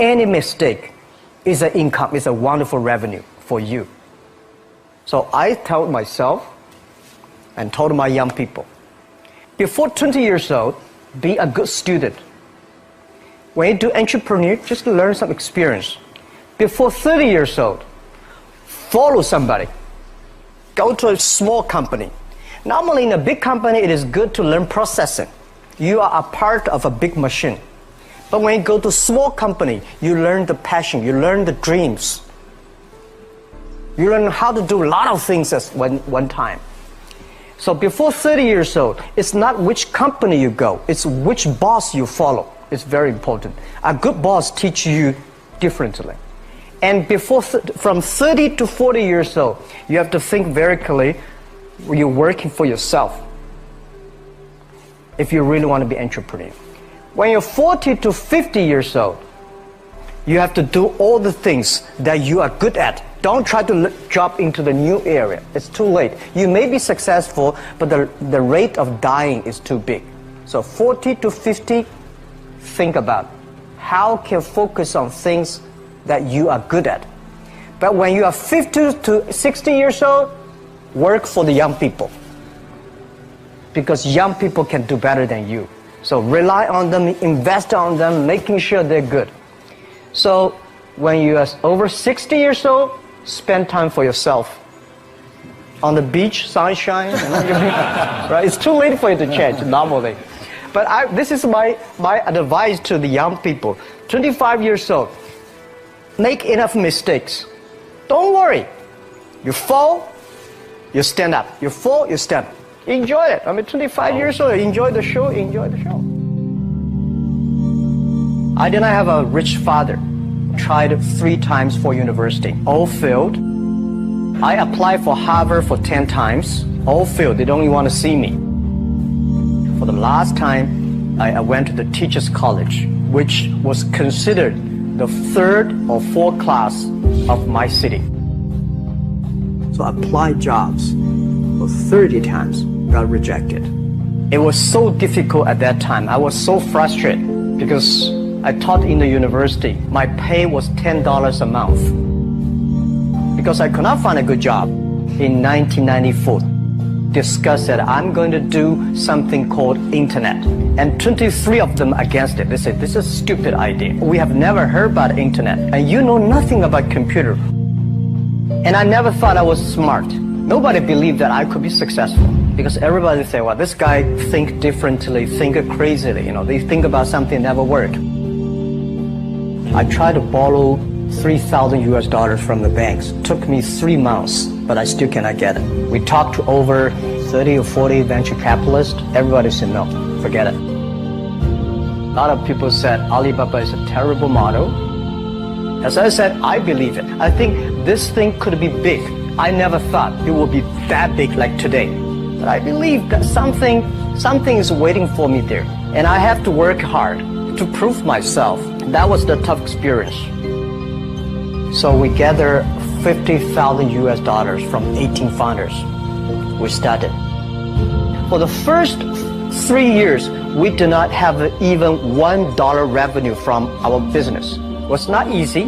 any mistake is an income, is a wonderful revenue for you. So I told myself and told my young people, before 20 years old, be a good student. When you do entrepreneur, just learn some experience. Before 30 years old, follow somebody. Go to a small company. Normally in a big company, it is good to learn processing. You are a part of a big machine. But when you go to a small company, you learn the passion, you learn the dreams. You learn how to do a lot of things at one time. So before 30 years old, it's not which company you go, it's which boss you follow. It's very important. A good boss teaches you differently. And from 30 to 40 years old, you have to think very clearly, you're working for yourself if you really want to be an entrepreneur. When you're 40 to 50 years old, you have to do all the things that you are good at. Don't try to jump into the new area. It's too late. You may be successful, but the rate of dying is too big. So 40 to 50, think about how can focus on things that you are good at. But when you are 50 to 60 years old, work for the young people. Because young people can do better than you. So rely on them, invest on them, making sure they're good. So when you are over 60 years old, spend time for yourself. On the beach, sunshine, right? It's too late for you to change normally. But this is my advice to the young people. 25 years old, make enough mistakes. Don't worry. You fall, you stand up. You fall, you stand up. Enjoy it. 25 years old, enjoy the show, enjoy the show. I did not have a rich father. Tried 3 times for university. All failed. I applied for Harvard for 10 times. All failed. They don't even want to see me. For the last time, I went to the teachers' college, which was considered the 3rd or 4th class of my city. So I applied jobs for 30 times, got rejected. It was so difficult at that time. I was so frustrated because I taught in the university. My pay was $10 a month. Because I could not find a good job in 1994. Discussed that I'm going to do something called internet. And 23 of them against it. They said, this is a stupid idea. We have never heard about internet. And you know nothing about computer. And I never thought I was smart. Nobody believed that I could be successful. Because everybody say, well, this guy think differently, think crazily. They think about something never worked. I tried to borrow $3,000 from the banks. It took me 3 months, but I still cannot get it. We talked to over 30 or 40 venture capitalists. Everybody said, no, forget it. A lot of people said Alibaba is a terrible model. As I said, I believe it. I think this thing could be big. I never thought it would be that big like today. But I believe that something is waiting for me there. And I have to work hard to prove myself. That was the tough experience. So we gathered $50,000 from 18 founders. We started. For the first 3 years, we did not have even $1 revenue from our business. It was not easy.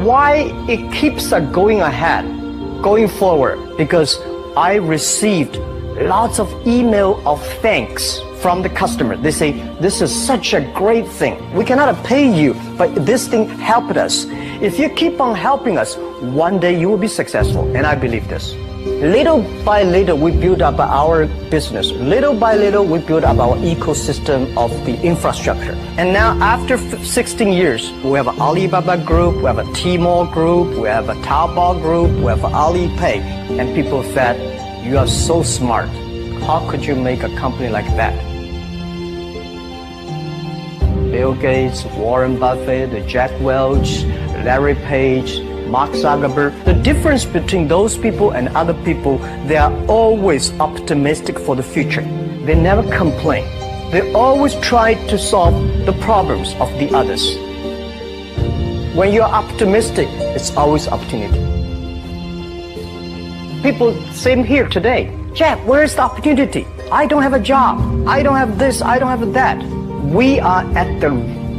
Why it keeps us going ahead, going forward? Because I received lots of email of thanks from the customer. They say, this is such a great thing. We cannot pay you, but this thing helped us. If you keep on helping us, one day you will be successful. And I believe this. Little by little, we build up our business. Little by little, we build up our ecosystem of the infrastructure. And now, after 16 years, we have an Alibaba group, we have a Tmall group, we have a Taobao group, we have Alipay. And people said, you are so smart. How could you make a company like that? Bill Gates, Warren Buffett, Jack Welch, Larry Page, Mark Zuckerberg. The difference between those people and other people, they are always optimistic for the future. They never complain. They always try to solve the problems of the others. When you are optimistic, it's always opportunity. People same here today. Jeff, where is the opportunity? I don't have a job. I don't have this. I don't have that. We are at the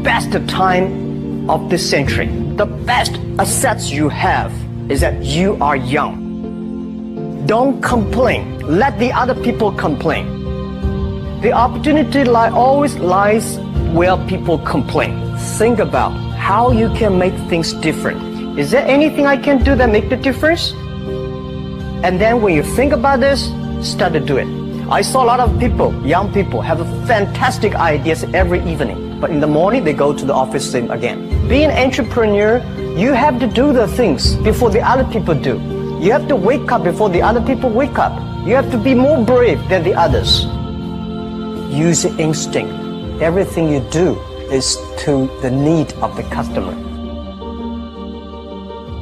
best time of this century. The best assets you have is that you are young. Don't complain. Let the other people complain. The opportunity always lies where people complain. Think about how you can make things different. Is there anything I can do that make the difference? And then when you think about this, start to do it. I saw a lot of people, young people, have fantastic ideas every evening. But in the morning, they go to the office again. Being an entrepreneur, you have to do the things before the other people do. You have to wake up before the other people wake up. You have to be more brave than the others. Use your instinct. Everything you do is to the need of the customer.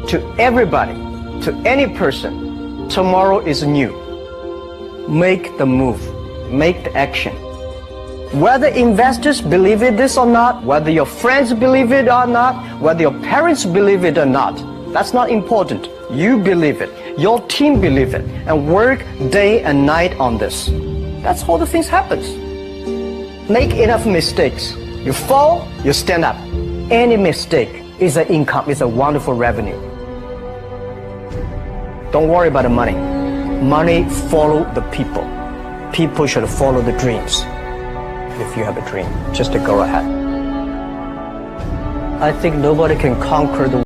To everybody, to any person, tomorrow is new. Make the move. Make the action. Whether investors believe it this or not, whether your friends believe it or not, whether your parents believe it or not, that's not important. You believe it. Your team believe it. And work day and night on this. That's how the things happens. Make enough mistakes. You fall, you stand up. Any mistake is an income, is a wonderful revenue. Don't worry about the money. Money follow the people. People should follow the dreams. If you have a dream, just to go ahead. I think nobody can conquer the